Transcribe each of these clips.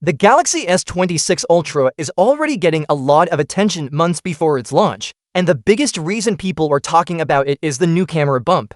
The Galaxy S26 Ultra is already getting a lot of attention months before its launch, and the biggest reason people are talking about it is the new camera bump.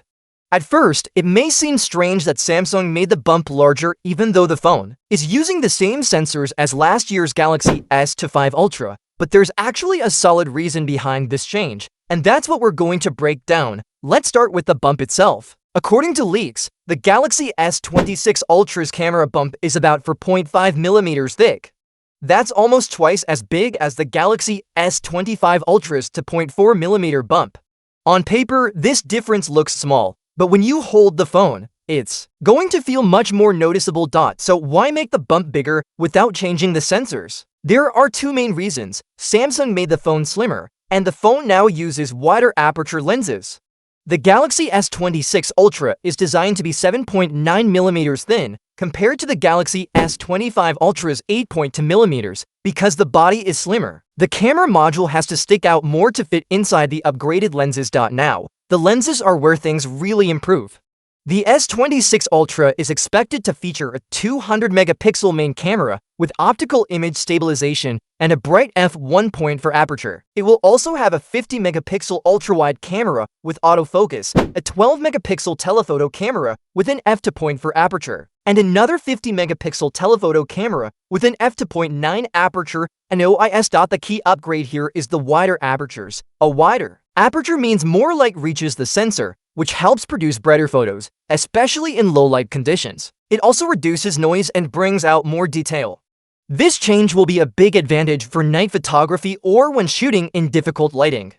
At first, it may seem strange that Samsung made the bump larger even though the phone is using the same sensors as last year's Galaxy S25 Ultra, but there's actually a solid reason behind this change, and that's what we're going to break down. Let's start with the bump itself. According to leaks, the Galaxy S26 Ultra's camera bump is about 4.5mm thick. That's almost twice as big as the Galaxy S25 Ultra's 2.4mm bump. On paper, this difference looks small, but when you hold the phone, it's going to feel much more noticeable. So why make the bump bigger without changing the sensors? There are two main reasons. Samsung made the phone slimmer, and the phone now uses wider aperture lenses. The Galaxy S26 Ultra is designed to be 7.9mm thin, compared to the Galaxy S25 Ultra's 8.2mm, because the body is slimmer. The camera module has to stick out more to fit inside the upgraded lenses. Now, the lenses are where things really improve. The S26 Ultra is expected to feature a 200-megapixel main camera with optical image stabilization and a bright f1.4 for aperture. It will also have a 50-megapixel ultra-wide camera with autofocus, a 12-megapixel telephoto camera with an f2.4 for aperture, and another 50-megapixel telephoto camera with an f2.9 aperture and OIS. The key upgrade here is the wider apertures. A wider aperture means more light reaches the sensor, which helps produce brighter photos, especially in low-light conditions. It also reduces noise and brings out more detail. This change will be a big advantage for night photography or when shooting in difficult lighting.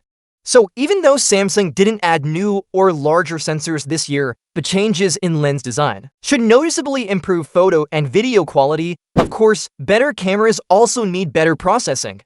So even though Samsung didn't add new or larger sensors this year, the changes in lens design should noticeably improve photo and video quality. Of course, better cameras also need better processing.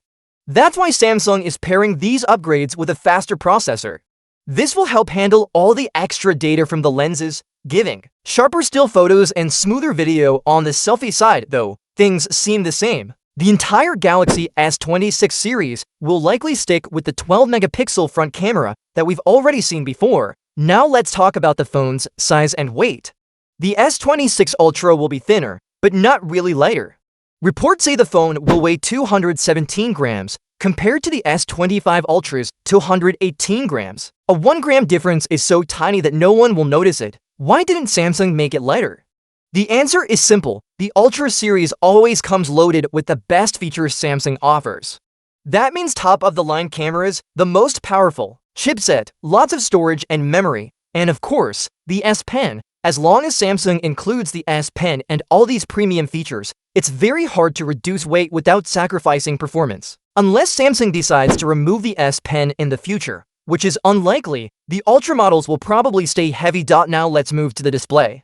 That's why Samsung is pairing these upgrades with a faster processor. This will help handle all the extra data from the lenses, giving sharper still photos and smoother video. On the selfie side, though, things seem the same. The entire Galaxy S26 series will likely stick with the 12-megapixel front camera that we've already seen before. Now let's talk about the phone's size and weight. The S26 Ultra will be thinner, but not really lighter. Reports say the phone will weigh 217 grams, compared to the S25 Ultra's 218 grams. A 1-gram difference is so tiny that no one will notice it. Why didn't Samsung make it lighter? The answer is simple. The Ultra series always comes loaded with the best features Samsung offers. That means top-of-the-line cameras, the most powerful chipset, lots of storage and memory, and of course, the S Pen. As long as Samsung includes the S Pen and all these premium features, it's very hard to reduce weight without sacrificing performance. Unless Samsung decides to remove the S Pen in the future, which is unlikely, the Ultra models will probably stay heavy. Now let's move to the display.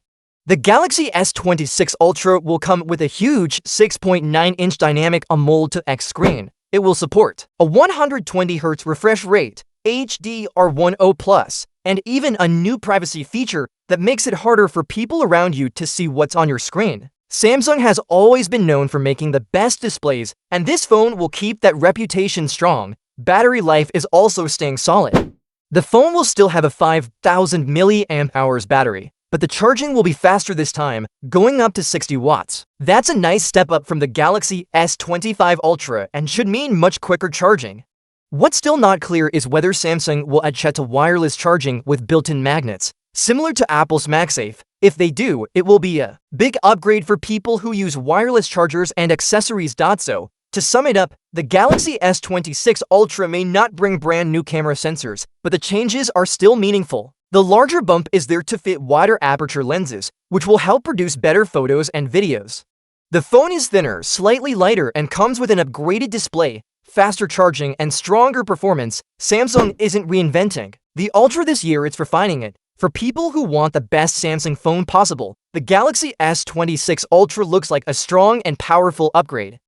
The Galaxy S26 Ultra will come with a huge 6.9-inch dynamic AMOLED screen. It will support a 120Hz refresh rate, HDR10+, and even a new privacy feature that makes it harder for people around you to see what's on your screen. Samsung has always been known for making the best displays, and this phone will keep that reputation strong. Battery life is also staying solid. The phone will still have a 5000 mAh battery, but the charging will be faster this time, going up to 60 watts. That's a nice step up from the Galaxy S25 Ultra and should mean much quicker charging. What's still not clear is whether Samsung will add to wireless charging with built-in magnets, similar to Apple's MagSafe. If they do, it will be a big upgrade for people who use wireless chargers and accessories. So, to sum it up, the Galaxy S26 Ultra may not bring brand new camera sensors, but the changes are still meaningful. The larger bump is there to fit wider aperture lenses, which will help produce better photos and videos. The phone is thinner, slightly lighter, and comes with an upgraded display, faster charging, and stronger performance. Samsung isn't reinventing the Ultra this year, it's refining it. For people who want the best Samsung phone possible, the Galaxy S26 Ultra looks like a strong and powerful upgrade.